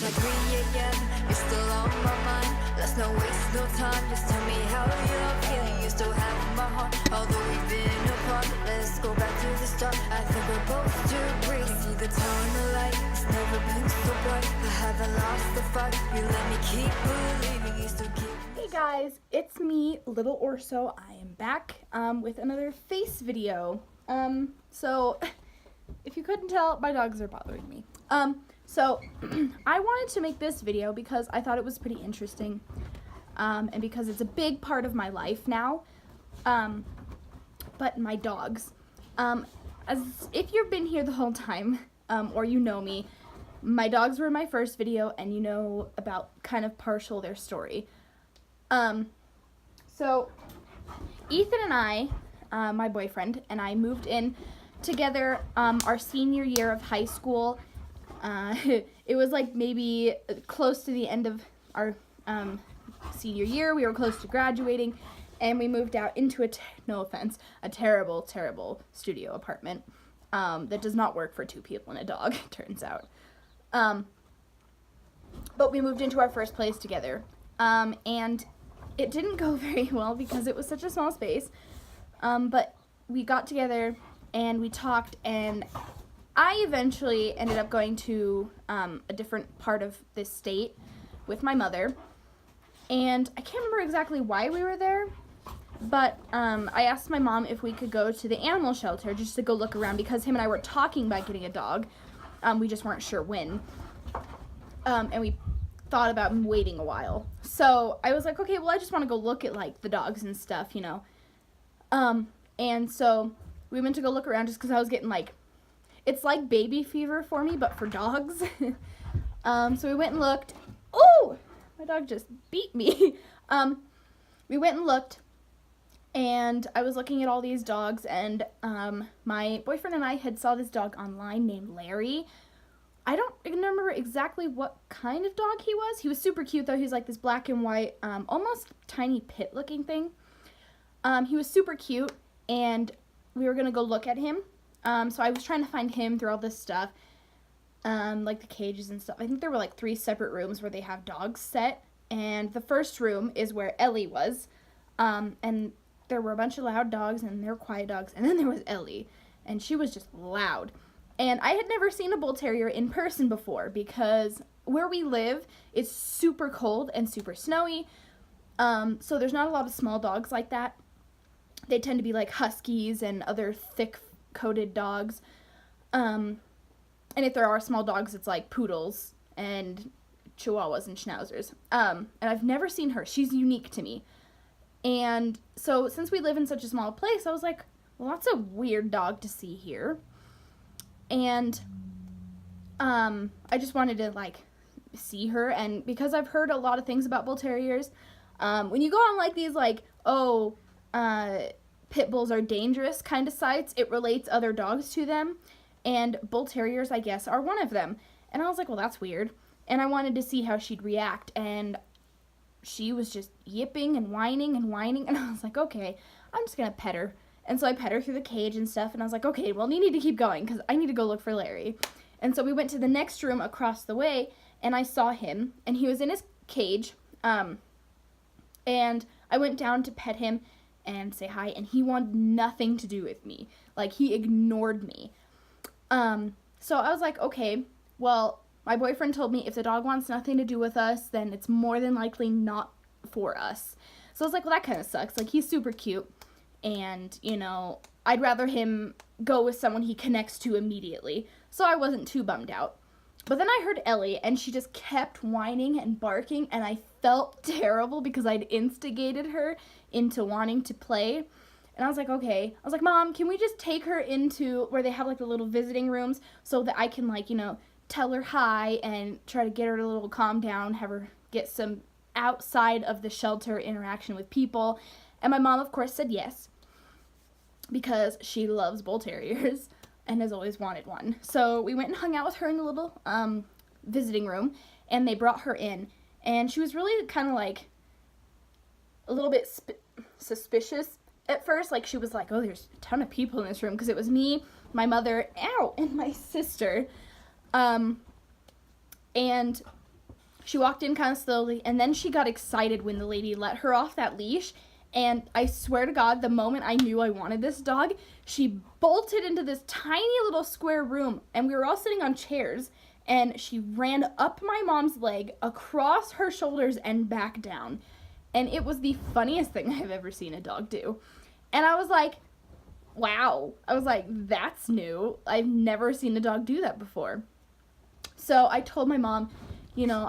like 3 a.m. You're still on my mind. Let's not waste no time. Just tell me how you're feeling. You still have my heart, although we've been apart. Let's go back to the start. I think we're both too brief. See the town the light. It's never been so bright. I haven't lost the fight. You let me keep believing. You still keep. Hey guys, it's me, Little Orso. I am back with another face video. So if you couldn't tell, my dogs are bothering me. So I wanted to make this video because I thought it was pretty interesting, and because it's a big part of my life now. But my dogs, as if you've been here the whole time, or you know me, my dogs were in my first video, and you know about kind of partial their story. So Ethan and I, my boyfriend, and I moved in together our senior year of high school. It was like maybe close to the end of our senior year. We were close to graduating, and we moved out into no offense, a terrible, terrible studio apartment that does not work for 2 people and a dog, it turns out. But we moved into our first place together, and it didn't go very well because it was such a small space, but we got together and we talked, and I eventually ended up going to a different part of this state with my mother, and I can't remember exactly why we were there, but I asked my mom if we could go to the animal shelter just to go look around because him and I were talking about getting a dog. We just weren't sure when, and we thought about waiting a while. So I was like, okay, well, I just want to go look at like the dogs and stuff, you know. And so we went to go look around just because I was getting like, it's like baby fever for me, but for dogs. So we went and looked. Oh, my dog just beat me. We went and looked, and I was looking at all these dogs, and my boyfriend and I had saw this dog online named Larry. I don't remember exactly what kind of dog he was. He was super cute, though. He was like this black and white, almost tiny pit-looking thing. He was super cute, and we were going to go look at him. So I was trying to find him through all this stuff, like the cages and stuff. I think there were like 3 separate rooms where they have dogs set, and the first room is where Ellie was, and there were a bunch of loud dogs, and there were quiet dogs, and then there was Ellie, and she was just loud. And I had never seen a bull terrier in person before because where we live, it's super cold and super snowy, so there's not a lot of small dogs like that. They tend to be like huskies and other thick-coated dogs, and if there are small dogs, it's like poodles and chihuahuas and schnauzers, and I've never seen her. She's unique to me. And so since we live in such a small place, I was like, well, that's a weird dog to see here. And I just wanted to like see her, and because I've heard a lot of things about bull terriers, when you go on like these like pit bulls are dangerous kind of sites, it relates other dogs to them, and bull terriers, I guess, are one of them. And I was like, well, that's weird, and I wanted to see how she'd react, and she was just yipping and whining, and I was like, okay, I'm just gonna pet her. And so I pet her through the cage and stuff, and I was like, okay, well, you need to keep going, because I need to go look for Larry. And so we went to the next room across the way, and I saw him, and he was in his cage, and I went down to pet him and say hi, and he wanted nothing to do with me. Like, he ignored me. So I was like, okay, well, my boyfriend told me if the dog wants nothing to do with us, then it's more than likely not for us. So I was like, well, that kind of sucks. Like, he's super cute. And, you know, I'd rather him go with someone he connects to immediately. So I wasn't too bummed out. But then I heard Ellie, and she just kept whining and barking, and I felt terrible because I'd instigated her into wanting to play. And I was like, okay. I was like, Mom, can we just take her into where they have, like, the little visiting rooms so that I can, like, you know, tell her hi and try to get her to a little calm down, have her get some outside of the shelter interaction with people. And my mom, of course, said yes, because she loves bull terriers and has always wanted one. So we went and hung out with her in the little visiting room, and they brought her in. And she was really kind of like a little bit suspicious at first. Like, she was like, oh, there's a ton of people in this room, because it was me, my mother, and my sister. And She walked in kind of slowly, and then she got excited when the lady let her off that leash. And I swear to God, the moment I knew I wanted this dog, she bolted into this tiny little square room, and we were all sitting on chairs, and she ran up my mom's leg, across her shoulders, and back down. And it was the funniest thing I've ever seen a dog do. And I was like, wow. I was like, that's new. I've never seen a dog do that before. So I told my mom,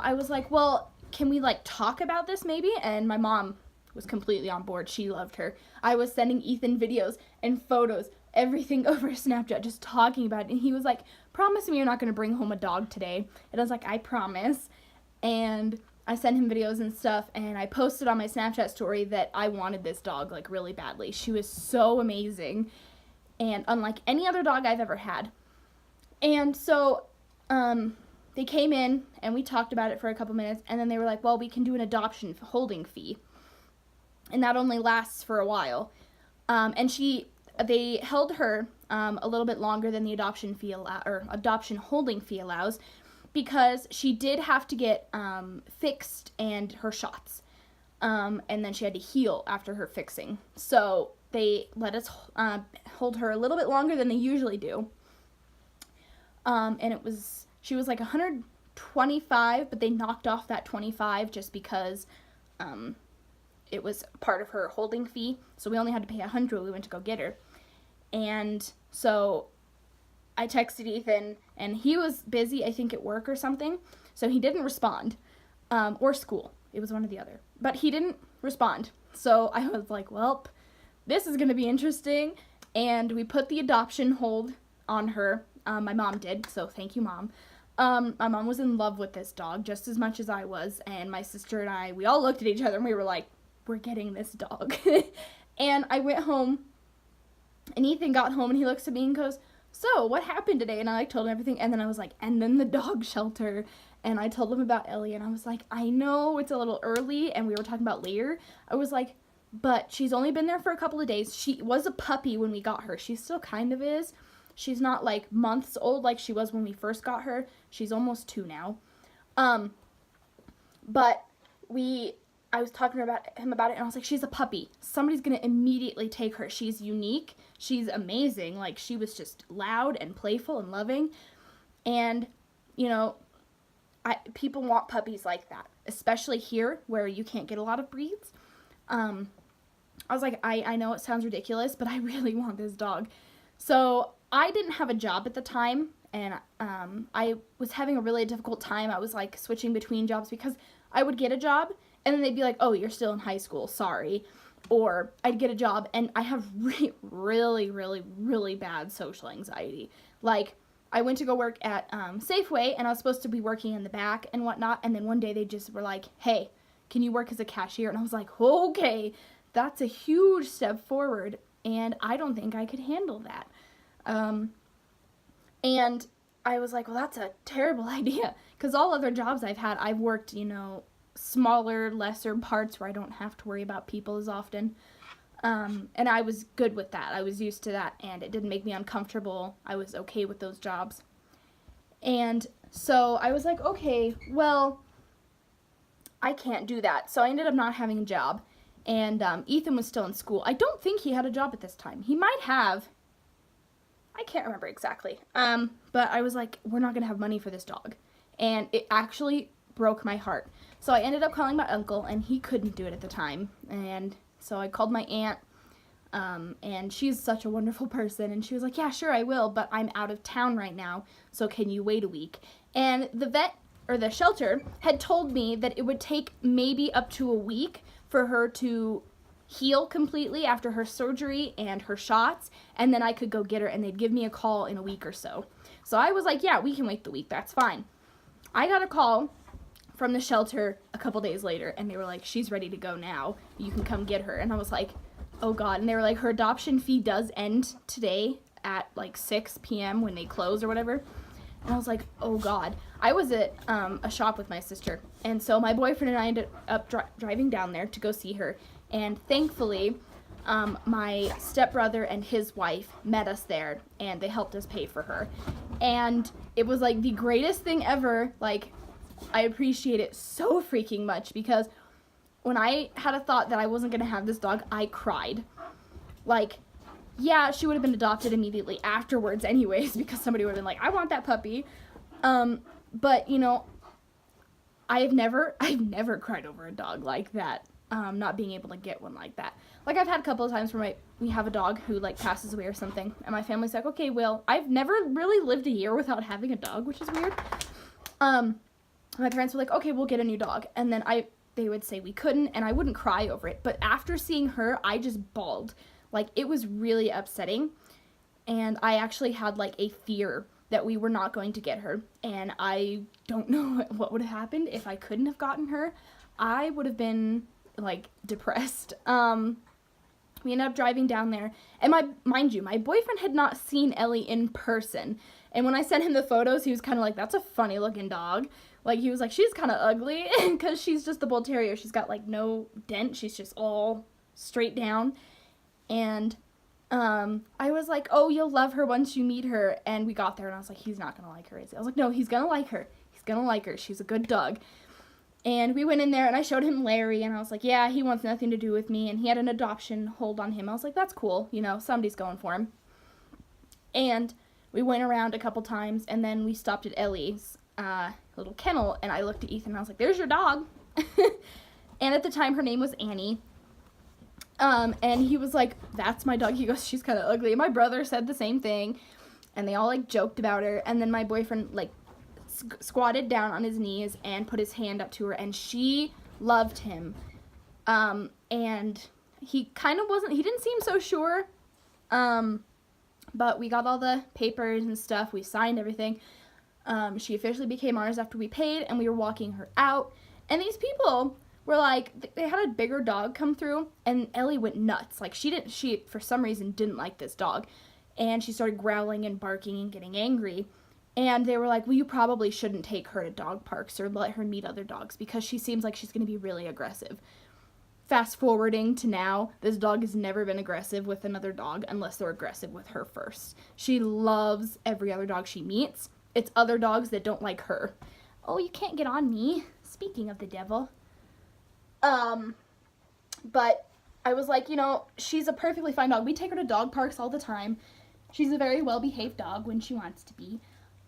I was like, well, can we, talk about this maybe? And my mom was completely on board. She loved her. I was sending Ethan videos and photos, everything over Snapchat, just talking about it. And he was like, promise me you're not going to bring home a dog today. And I was like, I promise. And I sent him videos and stuff, and I posted on my Snapchat story that I wanted this dog, really badly. She was so amazing, and unlike any other dog I've ever had. And so, they came in, and we talked about it for a couple minutes, and then they were like, well, we can do an adoption holding fee. And that only lasts for a while. And they held her a little bit longer than the adoption holding fee allows, because she did have to get fixed and her shots. And then she had to heal after her fixing. So they let us hold her a little bit longer than they usually do. And she was 125, but they knocked off that 25 just because it was part of her holding fee. So we only had to pay 100 when we went to go get her. And so I texted Ethan, and he was busy, I think at work or something, so he didn't respond, or school. It was one or the other. But he didn't respond. So I was like, well, this is going to be interesting. And we put the adoption hold on her. My mom did, so thank you, Mom. My mom was in love with this dog just as much as I was, and my sister and I, we all looked at each other and we were like, we're getting this dog. And I went home, and Ethan got home, and he looks at me and goes, so what happened today? And I told him everything, and then I was like, and then the dog shelter. And I told him about Ellie, and I was like, I know it's a little early, and we were talking about later. I was like, but she's only been there for a couple of days. She was a puppy when we got her. She still kind of is. She's not months old like she was when we first got her. She's almost 2 now. But I was talking about him about it, and I was like, she's a puppy. Somebody's going to immediately take her. She's unique. She's amazing. She was just loud and playful and loving. And, people want puppies like that, especially here where you can't get a lot of breeds. I was like, I know it sounds ridiculous, but I really want this dog. So I didn't have a job at the time, and I was having a really difficult time. I was switching between jobs because I would get a job, and then they'd be like, oh, you're still in high school, sorry. Or I'd get a job, and I have really, really, really bad social anxiety. I went to go work at Safeway, and I was supposed to be working in the back and whatnot, and then one day they just were like, hey, can you work as a cashier? And I was like, okay, that's a huge step forward, and I don't think I could handle that. And I was like, well, that's a terrible idea, because all other jobs I've had, I've worked, smaller, lesser parts where I don't have to worry about people as often. And I was good with that. I was used to that, and it didn't make me uncomfortable. I was okay with those jobs. And so I was like, okay, well, I can't do that. So I ended up not having a job, and Ethan was still in school. I don't think he had a job at this time. He might have. I can't remember exactly. But I was like, we're not going to have money for this dog. And it actually broke my heart. So I ended up calling my uncle, and he couldn't do it at the time. And so I called my aunt, and she's such a wonderful person. And she was like, yeah, sure, I will, but I'm out of town right now, so can you wait a week? And the shelter had told me that it would take maybe up to a week for her to heal completely after her surgery and her shots, and then I could go get her, and they'd give me a call in a week or so. So I was like, yeah, we can wait the week, that's fine. I got a call from the shelter a couple days later, and they were like, she's ready to go now, you can come get her. And I was like, oh god. And they were like, her adoption fee does end today at 6 p.m. when they close or whatever. And I was like, oh god. I was at a shop with my sister, and so my boyfriend and I ended up driving down there to go see her. And thankfully, my stepbrother and his wife met us there, and they helped us pay for her. And it was the greatest thing ever. I appreciate it so freaking much, because when I had a thought that I wasn't going to have this dog, I cried. Like, yeah, she would have been adopted immediately afterwards anyways, because somebody would have been like, I want that puppy. But, you know, I've never cried over a dog like that. Not being able to get one like that. Like, I've had a couple of times where we have a dog who, like, passes away or something, and my family's like, okay, well, I've never really lived a year without having a dog, which is weird. My parents were like, okay, we'll get a new dog, and then they would say we couldn't, and I wouldn't cry over it, but after seeing her, I just bawled. Like, it was really upsetting, and I actually had, like, a fear that we were not going to get her, and I don't know what would have happened if I couldn't have gotten her. I would have been, like, depressed. We ended up driving down there, and mind you, my boyfriend had not seen Ellie in person, and when I sent him the photos, he was kind of like, that's a funny looking dog. Like, he was like, she's kind of ugly, because she's just the bull terrier. She's got, like, no dent. She's just all straight down, and I was like, oh, you'll love her once you meet her, and we got there, and I was like, he's not gonna like her, is he? I was like, no, he's gonna like her. He's gonna like her. She's a good dog. And we went in there, and I showed him Larry, and I was like, yeah, he wants nothing to do with me, and he had an adoption hold on him. I was like, that's cool, you know, somebody's going for him. And we went around a couple times, and then we stopped at Ellie's little kennel, and I looked at Ethan, and I was like, there's your dog. And at the time, her name was Annie. And he was like, that's my dog. He goes, she's kind of ugly. And my brother said the same thing, and they all, like, joked about her, and then my boyfriend, like, squatted down on his knees and put his hand up to her, and she loved him. And he kind of he didn't seem so sure, but we got all the papers and stuff, we signed everything. She officially became ours after we paid, and we were walking her out, and these people were like, they had a bigger dog come through, and Ellie went nuts. Like, she for some reason didn't like this dog, and she started growling and barking and getting angry. And they were like, well, you probably shouldn't take her to dog parks or let her meet other dogs, because she seems like she's going to be really aggressive. Fast forwarding to now, this dog has never been aggressive with another dog unless they're aggressive with her first. She loves every other dog she meets. It's other dogs that don't like her. Oh, you can't get on me. Speaking of the devil. But I was like, you know, she's a perfectly fine dog. We take her to dog parks all the time. She's a very well-behaved dog when she wants to be.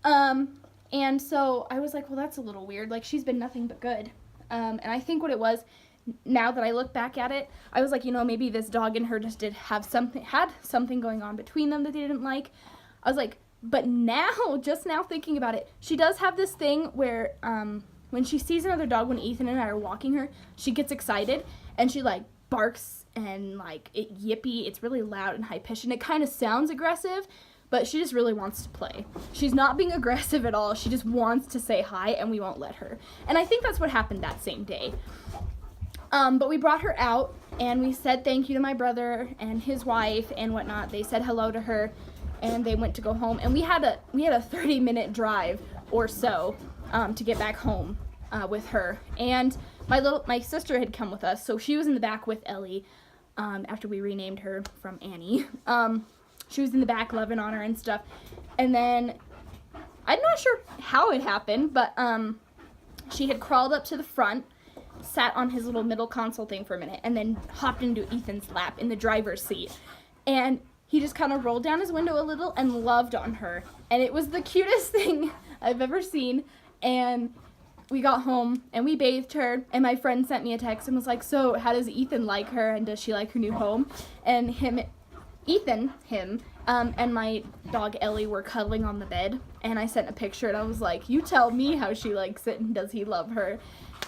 And so I was like, well, that's a little weird. Like, she's been nothing but good. And I think what it was, now that I look back at it, I was like, you know, maybe this dog and her just had something going on between them that they didn't like. I was like, but now, just now thinking about it, she does have this thing where, when she sees another dog, when Ethan and I are walking her, she gets excited, and she, like, barks, and, like, it's really loud and high-pitched, and it kind of sounds aggressive, but she just really wants to play. She's not being aggressive at all. She just wants to say hi, and we won't let her. And I think that's what happened that same day. But we brought her out, and we said thank you to my brother and his wife and whatnot. They said hello to her, and they went to go home. And we had a 30-minute drive or so to get back home with her. And my sister had come with us, so she was in the back with Ellie after we renamed her from Annie. She was in the back loving on her and stuff. And then, I'm not sure how it happened, but she had crawled up to the front, sat on his little middle console thing for a minute, and then hopped into Ethan's lap in the driver's seat. And he just kind of rolled down his window a little and loved on her. And it was the cutest thing I've ever seen. And we got home, and we bathed her, and my friend sent me a text and was like, so how does Ethan like her, and does she like her new home? And Ethan, and my dog Ellie were cuddling on the bed, and I sent a picture, and I was like, you tell me how she likes it, and does he love her?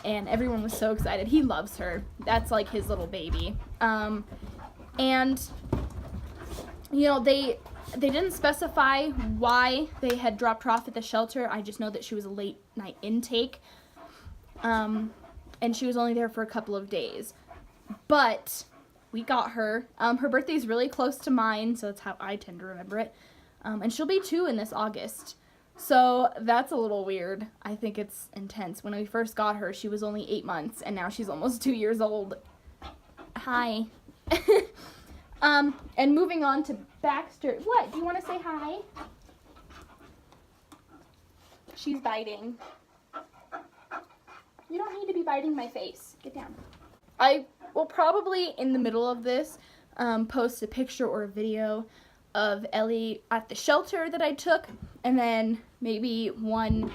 And everyone was so excited. He loves her. That's like his little baby. And, you know, they didn't specify why they had dropped her off at the shelter. I just know that she was a late night intake, and she was only there for a couple of days. But we got her. Her birthday's really close to mine, so that's how I tend to remember it. And she'll be 2 in this August. So that's a little weird. I think it's intense. When we first got her, she was only 8 months, and now she's almost 2 years old. Hi. And moving on to Baxter. What? Do you want to say hi? She's biting. be biting my face. Get down. I will probably, in the middle of this, post a picture or a video of Ellie at the shelter that I took, and then maybe one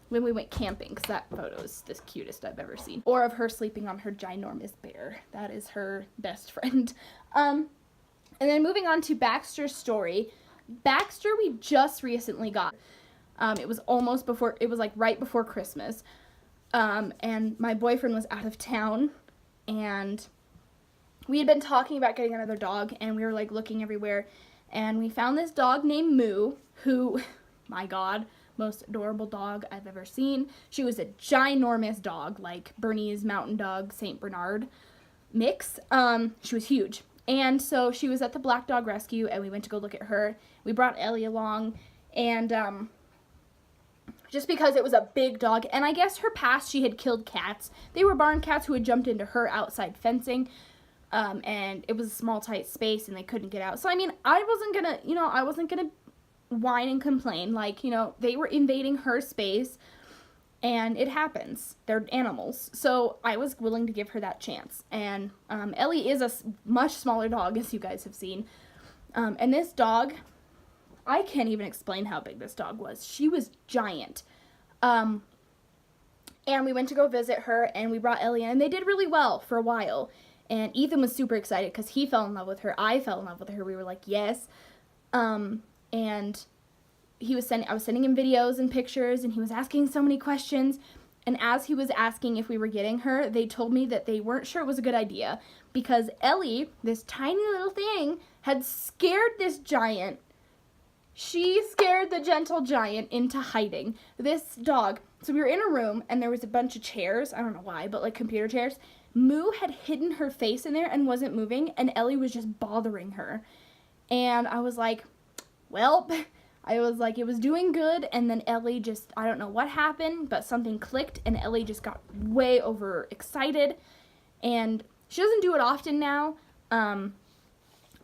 when we went camping, because that photo is the cutest I've ever seen. Or of her sleeping on her ginormous bear. That is her best friend. And then moving on to Baxter's story. Baxter we just recently got. It was like right before Christmas. And my boyfriend was out of town, and we had been talking about getting another dog, and we were like looking everywhere, and we found this dog named Moo, who, my God, most adorable dog I've ever seen. She was a ginormous dog, like Bernese Mountain Dog St. Bernard mix. She was huge. And so she was at the Black Dog Rescue, and we went to go look at her. We brought Ellie along, and just because it was a big dog, and I guess her past, she had killed cats. They were barn cats who had jumped into her outside fencing, and it was a small, tight space, and they couldn't get out. So, I mean, I wasn't gonna whine and complain. Like, they were invading her space, and it happens. They're animals. So I was willing to give her that chance. And Ellie is a much smaller dog, as you guys have seen. And this dog, I can't even explain how big this dog was. She was giant. And we went to go visit her, and we brought Ellie in, and they did really well for a while. And Ethan was super excited because he fell in love with her. I fell in love with her. We were like, yes. And I was sending him videos and pictures, and he was asking so many questions. And as he was asking if we were getting her, they told me that they weren't sure it was a good idea because Ellie, this tiny little thing, had scared this giant. She scared the gentle giant into hiding. This dog, so we were in a room, and there was a bunch of chairs. I don't know why, but like computer chairs. Moo had hidden her face in there and wasn't moving, and Ellie was just bothering her. And I was like, well, it was doing good, and then Ellie just, I don't know what happened, but something clicked, and Ellie just got way overexcited, and she doesn't do it often now,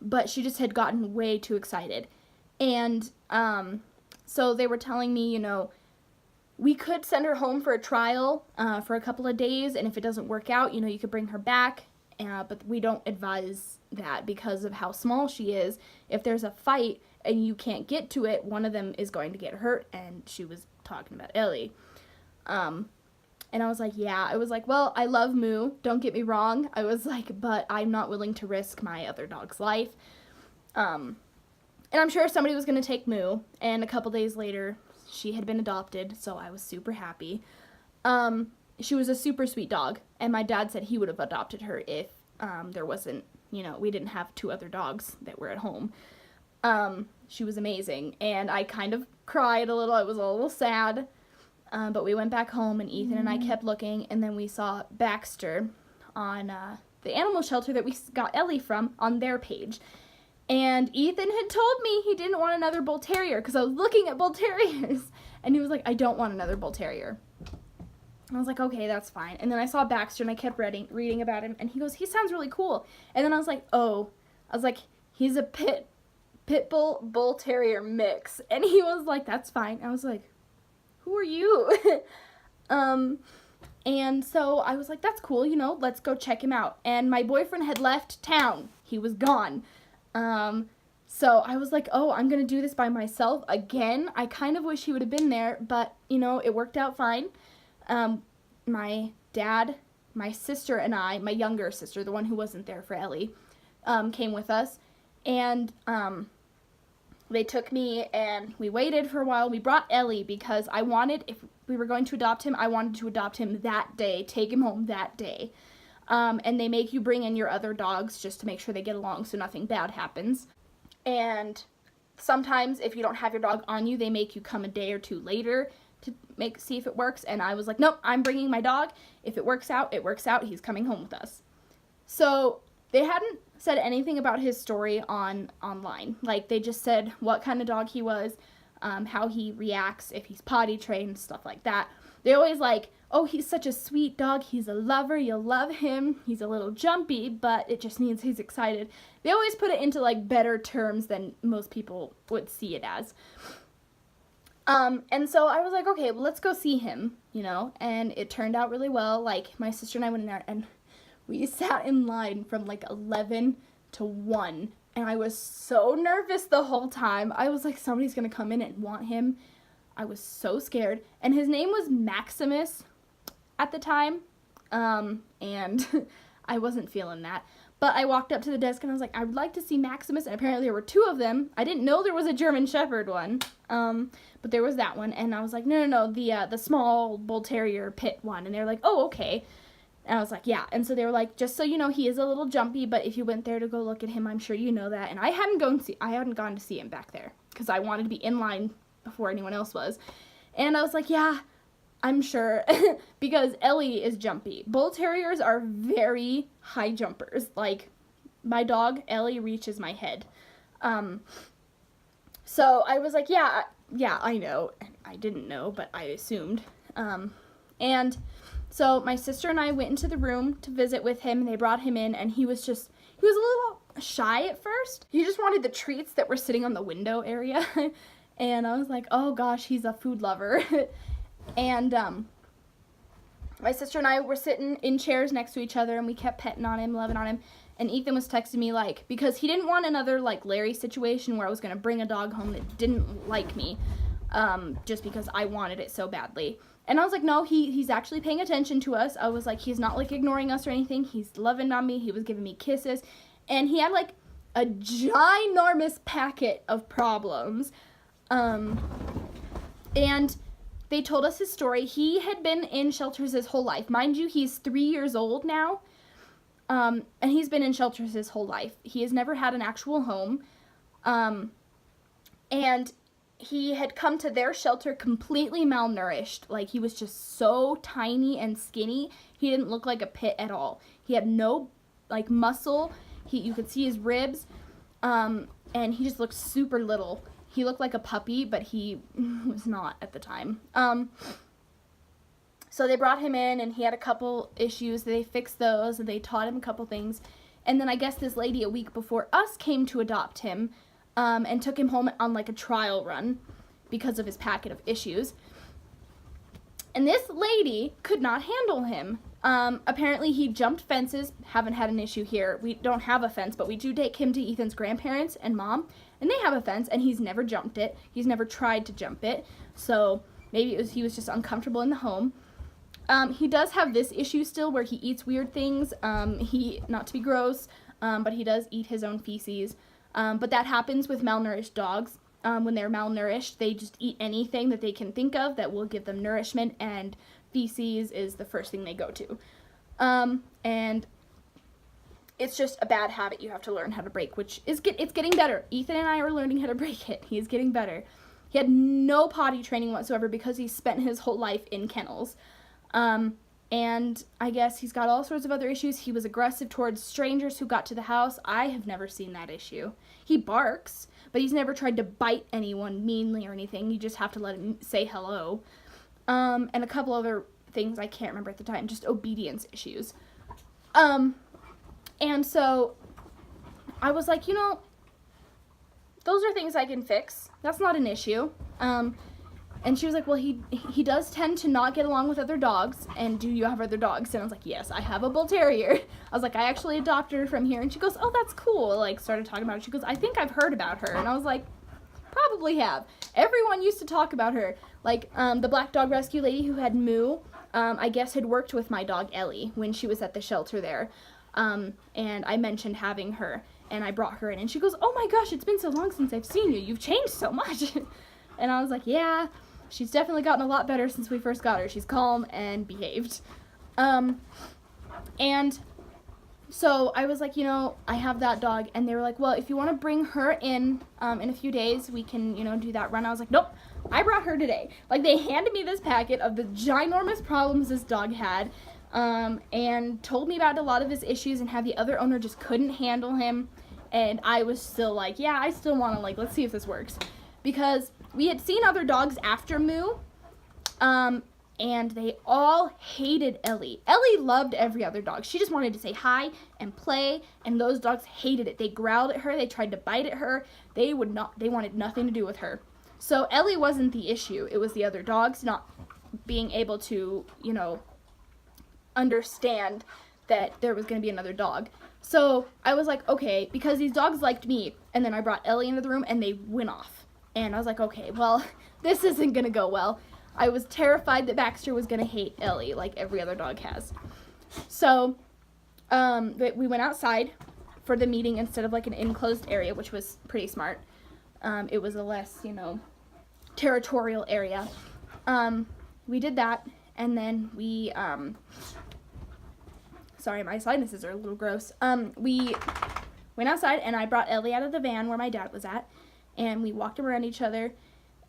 but she just had gotten way too excited. And so they were telling me, we could send her home for a trial for a couple of days, and if it doesn't work out, you could bring her back, but we don't advise that because of how small she is. If there's a fight and you can't get to it, one of them is going to get hurt, and she was talking about Ellie. And I was like, yeah. I was like, well, I love Moo, don't get me wrong. I was like, but I'm not willing to risk my other dog's life. And I'm sure somebody was going to take Moo, and a couple days later, she had been adopted, so I was super happy. She was a super sweet dog, and my dad said he would have adopted her if there wasn't, we didn't have two other dogs that were at home. She was amazing, and I kind of cried a little. I was a little sad, but we went back home, and Ethan and I kept looking, and then we saw Baxter on the animal shelter that we got Ellie from on their page. And Ethan had told me he didn't want another bull terrier because I was looking at bull terriers, and he was like, I don't want another bull terrier. I was like, okay, that's fine. And then I saw Baxter, and I kept reading about him, and he goes, he sounds really cool. And then I was like, he's a pit bull terrier mix. And he was like, that's fine. I was like, who are you? And so I was like, that's cool, let's go check him out. And my boyfriend had left town. He was gone. So I was like, oh, I'm gonna do this by myself again. I kind of wish he would have been there, but it worked out fine. My dad, my sister, and I, my younger sister, the one who wasn't there for Ellie, came with us, and they took me, and we waited for a while. We brought Ellie because I wanted, if we were going to adopt him, I wanted to adopt him that day, take him home that day. And they make you bring in your other dogs just to make sure they get along so nothing bad happens. And sometimes if you don't have your dog on you, they make you come a day or two later to see if it works. And I was like, nope, I'm bringing my dog. If it works out, it works out. He's coming home with us. So they hadn't said anything about his story online. Like, they just said what kind of dog he was, how he reacts, if he's potty trained, stuff like that. They always like, oh, he's such a sweet dog, he's a lover, you'll love him, he's a little jumpy, but it just means he's excited. They always put it into like better terms than most people would see it as. And so I was like, okay, well, let's go see him. and it turned out really well. Like, my sister and I went in there, and we sat in line from like 11 to 1, and I was so nervous the whole time. I was like, somebody's gonna come in and want him. I was so scared, and his name was Maximus at the time, and I wasn't feeling that. But I walked up to the desk and I was like, I would like to see Maximus, and apparently there were 2 of them. I didn't know there was a German Shepherd one, but there was that one, and I was like, no, the small Bull Terrier pit one, and they were like, oh, okay. And I was like, yeah. And so they were like, just so you know, he is a little jumpy, but if you went there to go look at him, I'm sure you know that. And I hadn't gone to see him back there because I wanted to be in line before anyone else was. And I was like, yeah, I'm sure, because Ellie is jumpy. Bull Terriers are very high jumpers. Like, my dog, Ellie, reaches my head. So I was like, yeah, I know. I didn't know, but I assumed. And so my sister and I went into the room to visit with him, and they brought him in, and he was a little shy at first. He just wanted the treats that were sitting on the window area. And I was like, oh gosh, he's a food lover. And my sister and I were sitting in chairs next to each other, and we kept petting on him, loving on him. And Ethan was texting me, like, because he didn't want another, like, Larry situation where I was going to bring a dog home that didn't like me, just because I wanted it so badly. And I was like, no, he's actually paying attention to us. I was like, he's not, like, ignoring us or anything. He's loving on me. He was giving me kisses. And he had, like, a ginormous packet of problems. And they told us his story. He had been in shelters his whole life. Mind you, he's 3 years old now. And he's been in shelters his whole life. He has never had an actual home. And he had come to their shelter completely malnourished. Like, he was just so tiny and skinny. He didn't look like a pit at all. He had no, like, muscle. You could see his ribs. And he just looked super little. He looked like a puppy, but he was not at the time. So they brought him in, and he had a couple issues. They fixed those, and they taught him a couple things. And then I guess this lady a week before us came to adopt him, and took him home on, like, a trial run because of his packet of issues. And this lady could not handle him. Apparently he jumped fences. Haven't had an issue here. We don't have a fence, but we do take him to Ethan's grandparents and mom, and they have a fence, and he's never jumped it. He's never tried to jump it. So maybe he was just uncomfortable in the home. He does have this issue still where he eats weird things. Not to be gross, but he does eat his own feces. But that happens with malnourished dogs. When they're malnourished, they just eat anything that they can think of that will give them nourishment, and feces is the first thing they go to. And it's just a bad habit you have to learn how to break, which is it's getting better. Ethan and I are learning how to break it. He's getting better. He had no potty training whatsoever because he spent his whole life in kennels. And I guess he's got all sorts of other issues. He was aggressive towards strangers who got to the house. I have never seen that issue. He barks, but he's never tried to bite anyone meanly or anything. You just have to let him say hello. And a couple other things I can't remember at the time, just obedience issues. And so I was like, those are things I can fix. That's not an issue. And she was like, well, he does tend to not get along with other dogs, and do you have other dogs? And I was like, yes, I have a Bull Terrier. I was like, I actually adopted her from here. And she goes, oh, that's cool. Like, started talking about it. She goes, I think I've heard about her. And I was like, probably have. Everyone used to talk about her. Like, the black dog rescue lady who had Moo, I guess had worked with my dog Ellie when she was at the shelter there. And I mentioned having her, and I brought her in. And she goes, oh my gosh, it's been so long since I've seen you. You've changed so much. And I was like, yeah. She's definitely gotten a lot better since we first got her. She's calm and behaved. And so I was like, I have that dog. And they were like, well, if you want to bring her in a few days, we can, do that run. I was like, nope, I brought her today. Like, they handed me this packet of the ginormous problems this dog had, and told me about a lot of his issues and how the other owner just couldn't handle him. And I was still like, yeah, I still want to, let's see if this works. Because we had seen other dogs after Moo, and they all hated Ellie. Ellie loved every other dog. She just wanted to say hi and play, and those dogs hated it. They growled at her. They tried to bite at her. They wanted nothing to do with her. So Ellie wasn't the issue. It was the other dogs not being able to, understand that there was going to be another dog. So I was like, okay, because these dogs liked me, and then I brought Ellie into the room, and they went off. And I was like, okay, well, this isn't going to go well. I was terrified that Baxter was going to hate Ellie, like every other dog has. So we went outside for the meeting instead of like an enclosed area, which was pretty smart. It was a less, territorial area. We did that, and then we, sorry, my sinuses are a little gross. We went outside, and I brought Ellie out of the van where my dad was at, and we walked around each other,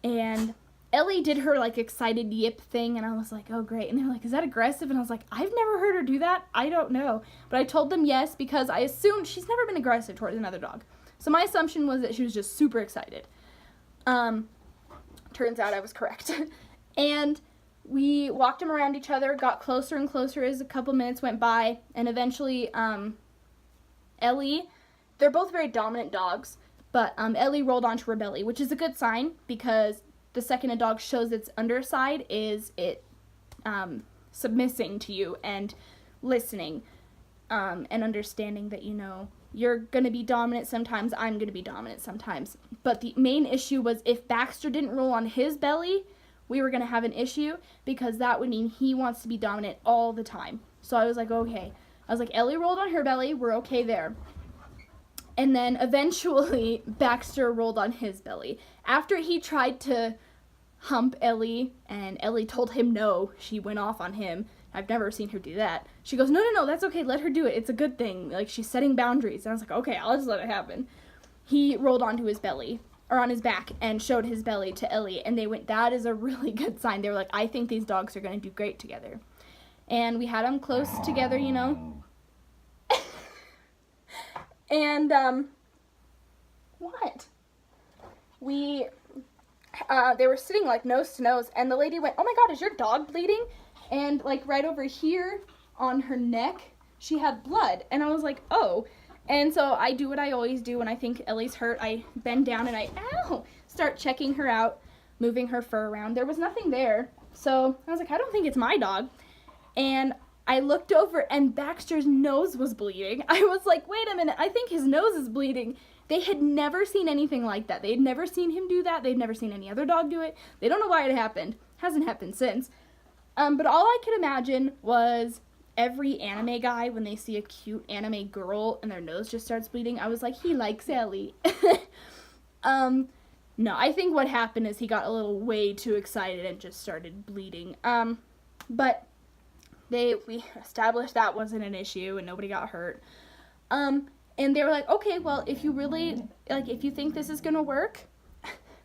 and Ellie did her, like, excited yip thing, and I was like, oh, great. And they were like, is that aggressive? And I was like, I've never heard her do that. I don't know. But I told them yes, because I assumed she's never been aggressive towards another dog. So my assumption was that she was just super excited. Turns out I was correct. And we walked them around each other, got closer and closer as a couple minutes went by, and eventually Ellie, they're both very dominant dogs, but Ellie rolled onto her belly, which is a good sign, because the second a dog shows its underside is it submissing to you and listening and understanding that, you're going to be dominant sometimes, I'm going to be dominant sometimes. But the main issue was if Baxter didn't roll on his belly, we were going to have an issue, because that would mean he wants to be dominant all the time. So I was like, okay. I was like, Ellie rolled on her belly, we're okay there. And then eventually Baxter rolled on his belly. After he tried to hump Ellie and Ellie told him no, she went off on him. I've never seen her do that. She goes, no, that's okay, let her do it. It's a good thing. Like, she's setting boundaries. And I was like, okay, I'll just let it happen. He rolled onto his belly, or on his back, and showed his belly to Ellie. And they went, that is a really good sign. They were like, I think these dogs are going to do great together. And we had them close together, And, what? They were sitting, like, nose to nose, and the lady went, oh my God, is your dog bleeding? And, like, right over here on her neck, she had blood. And I was like, oh. And so I do what I always do when I think Ellie's hurt. I bend down and I, start checking her out, moving her fur around. There was nothing there. So I was like, I don't think it's my dog. And I looked over, and Baxter's nose was bleeding. I was like, wait a minute, I think his nose is bleeding. They had never seen anything like that. They had never seen him do that. They'd never seen any other dog do it. They don't know why it happened. Hasn't happened since. But all I could imagine was every anime guy, when they see a cute anime girl and their nose just starts bleeding, I was like, he likes Ellie. No, I think what happened is he got a little way too excited and just started bleeding. But we established that wasn't an issue and nobody got hurt. And they were like, okay, well, if you really, if you think this is gonna work,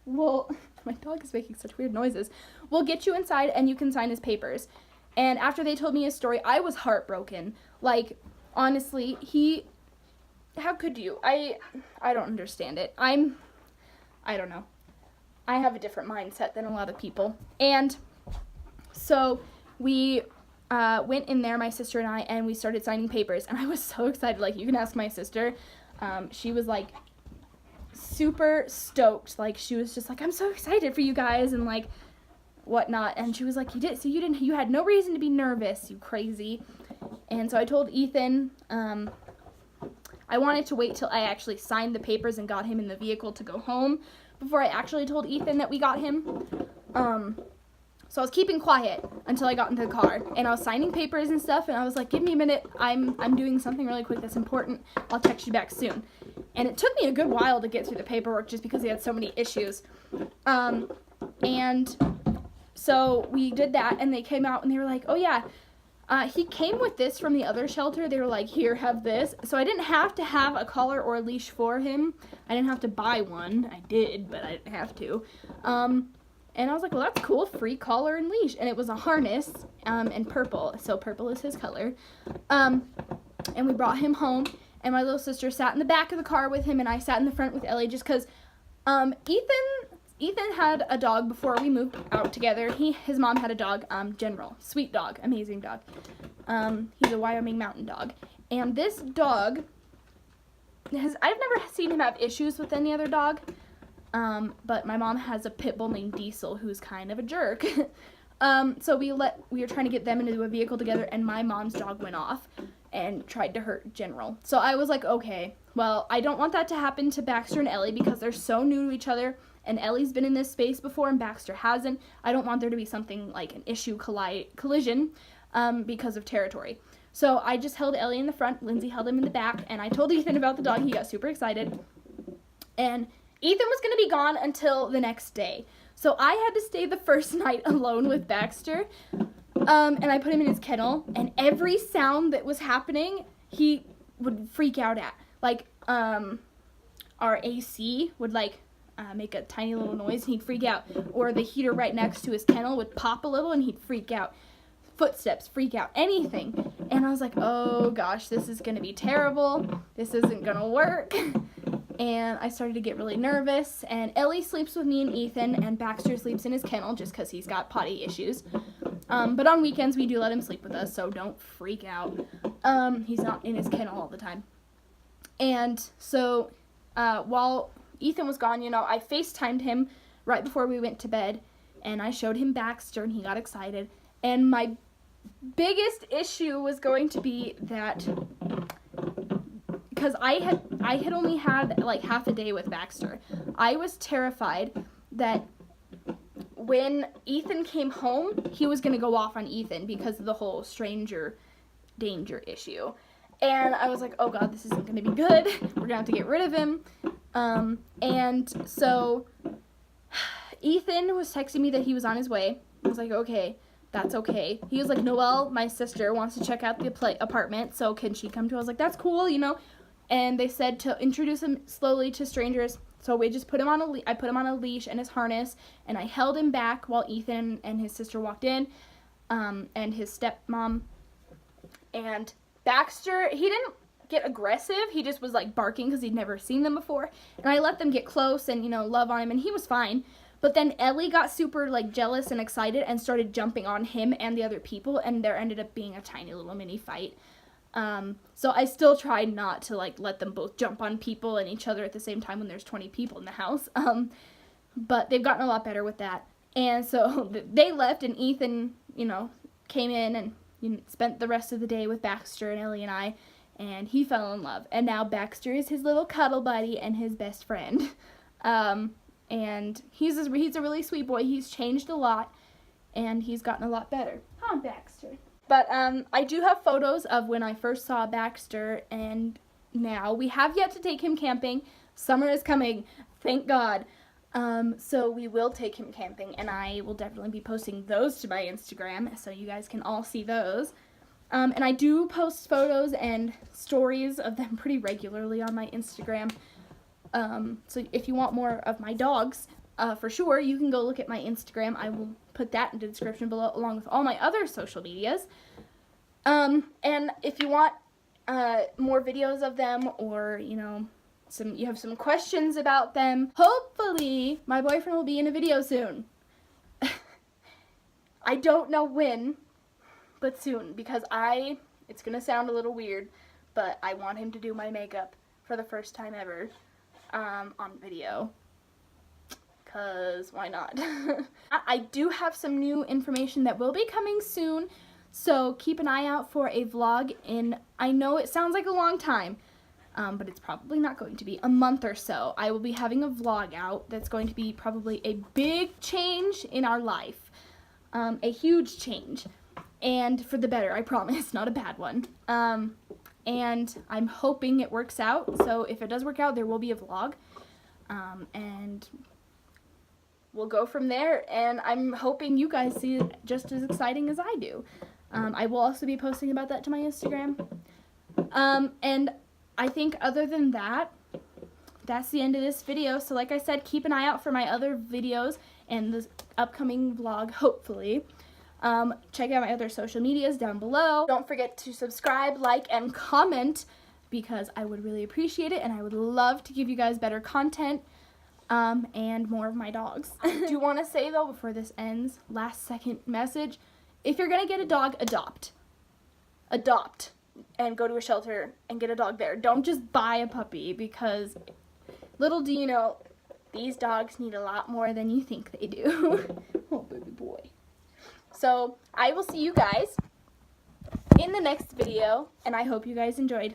my dog is making such weird noises. We'll get you inside and you can sign his papers. And after they told me his story, I was heartbroken. Like, honestly, how could you? I don't understand it. I don't know. I have a different mindset than a lot of people. And so we went in there, my sister and I, and we started signing papers. And I was so excited. Like, you can ask my sister. She was, like, super stoked. Like, she was just like, I'm so excited for you guys, and, like, whatnot. And she was like, you had no reason to be nervous, you crazy. And so I told Ethan, I wanted to wait till I actually signed the papers and got him in the vehicle to go home before I actually told Ethan that we got him. So I was keeping quiet until I got into the car, and I was signing papers and stuff, and I was like, give me a minute, I'm doing something really quick that's important, I'll text you back soon. And it took me a good while to get through the paperwork just because he had so many issues. And so we did that, and they came out, and they were like, oh yeah, he came with this from the other shelter. They were like, here, have this. So I didn't have to have a collar or a leash for him. I didn't have to buy one. I did, but I didn't have to. And I was like, well, that's cool, free collar and leash. And it was a harness, and purple, so purple is his color. And we brought him home, and my little sister sat in the back of the car with him, and I sat in the front with Ellie just because Ethan had a dog before we moved out together. His mom had a dog, General. Sweet dog, amazing dog. He's a Wyoming mountain dog. And this dog, I've never seen him have issues with any other dog, but my mom has a pit bull named Diesel who's kind of a jerk. So we were trying to get them into a vehicle together, and my mom's dog went off and tried to hurt General. So I was like, okay, well, I don't want that to happen to Baxter and Ellie because they're so new to each other, and Ellie's been in this space before and Baxter hasn't. I don't want there to be something like an issue collision because of territory. So I just held Ellie in the front, Lindsay held him in the back, and I told Ethan about the dog. He got super excited. And Ethan was going to be gone until the next day. So I had to stay the first night alone with Baxter. And I put him in his kennel, and every sound that was happening, he would freak out at. Like, our AC would, like, make a tiny little noise, and he'd freak out. Or the heater right next to his kennel would pop a little, and he'd freak out. Footsteps, freak out, anything. And I was like, oh gosh, this is going to be terrible. This isn't going to work. And I started to get really nervous. And Ellie sleeps with me and Ethan, and Baxter sleeps in his kennel just because he's got potty issues. But on weekends, we do let him sleep with us, so don't freak out. He's not in his kennel all the time. And so while Ethan was gone, I FaceTimed him right before we went to bed, and I showed him Baxter, and he got excited. And my biggest issue was going to be that because I had only had like half a day with Baxter. I was terrified that when Ethan came home, he was going to go off on Ethan because of the whole stranger danger issue. And I was like, oh god, this isn't going to be good. We're going to have to get rid of him. And so Ethan was texting me that he was on his way. I was like, okay. That's okay. He was like, Noelle, my sister, wants to check out the apartment, so can she come too? I was like, that's cool, And they said to introduce him slowly to strangers. So we just put him on I put him on a leash and his harness, and I held him back while Ethan and his sister walked in, and his stepmom. And Baxter, he didn't get aggressive. He just was like barking because he'd never seen them before. And I let them get close and, love on him, and he was fine. But then Ellie got super, jealous and excited and started jumping on him and the other people, and there ended up being a tiny little mini fight. So I still tried not to, let them both jump on people and each other at the same time when there's 20 people in the house. But they've gotten a lot better with that. And so they left, and Ethan, came in and spent the rest of the day with Baxter and Ellie and I, and he fell in love. And now Baxter is his little cuddle buddy and his best friend. And he's a really sweet boy. He's changed a lot, and he's gotten a lot better. Huh, Baxter? But I do have photos of when I first saw Baxter, and now we have yet to take him camping. Summer is coming, thank God. So we will take him camping, and I will definitely be posting those to my Instagram, so you guys can all see those. And I do post photos and stories of them pretty regularly on my Instagram. So if you want more of my dogs, for sure, you can go look at my Instagram. I will put that in the description below, along with all my other social medias. And if you want more videos of them, or you have some questions about them, hopefully my boyfriend will be in a video soon. I don't know when, but soon, because it's gonna sound a little weird, but I want him to do my makeup for the first time ever. On video, because why not? I do have some new information that will be coming soon, so keep an eye out for a vlog in, I know it sounds like a long time, but it's probably not going to be, a month or so. I will be having a vlog out that's going to be probably a big change in our life, a huge change, and for the better, I promise, not a bad one. And I'm hoping it works out, so if it does work out, there will be a vlog, and we'll go from there, and I'm hoping you guys see it just as exciting as I do. I will also be posting about that to my Instagram, and I think other than that, that's the end of this video. So like I said, keep an eye out for my other videos and the upcoming vlog, hopefully. Check out my other social medias down below. Don't forget to subscribe, like, and comment, because I would really appreciate it, and I would love to give you guys better content, and more of my dogs. I do want to say, though, before this ends, last second message, if you're going to get a dog, adopt. Adopt, and go to a shelter and get a dog there. Don't just buy a puppy, because little do you know, these dogs need a lot more than you think they do. Oh, baby boy. So I will see you guys in the next video, and I hope you guys enjoyed.